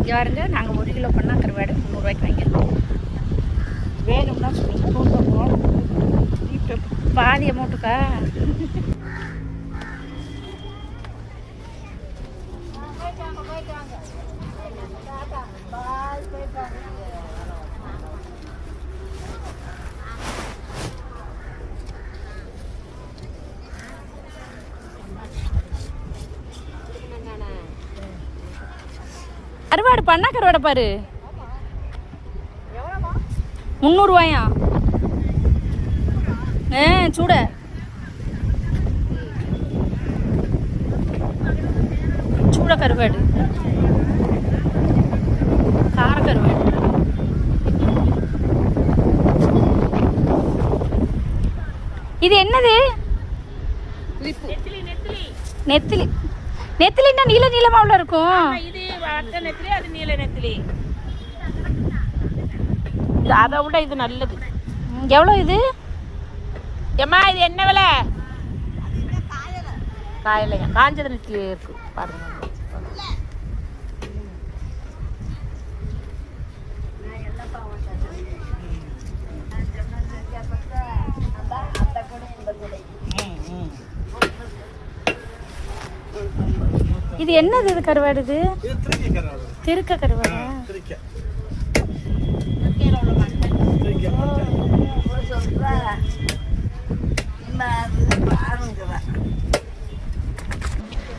இங்கே பாருங்க, நாங்கள் 1 கிலோ பண்ணால் கருவாடு 300 வாங்கிடுறோம். வேணும்னா சொல்லுங்கள், பாதி அமௌண்ட்டுக்கா? கருவாடு பண்ணா கருவாடை பாரு, 300 ரூபாயா? சூட சூட கருவாடு, கார கருவாடு. இது என்னது? நெத்திலி. நெத்திலின்னா நீல நீளமா உள்ள இருக்கும். இது வட்ட நெத்திலி, அது நீல நெத்திலி. அதை விட இது நல்லது. எவ்வளோ இது? ஏம்மா இது என்ன விலை? காயலையா? காஞ்சது நெத்திலி இருக்கு பாருங்க. இது என்னது? இது கருவாடு. இது திருக்க கருவாடா?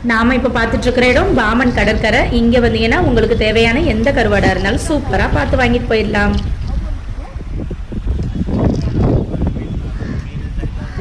நாம இப்ப பார்த்துட்டு இருக்கிற இடம் பாமன் கடற்கரை. இங்க வந்தீங்கன்னா உங்களுக்கு தேவையான எந்த கருவாடா இருந்தாலும் சூப்பரா பார்த்து வாங்கிட்டு போயிடலாம்.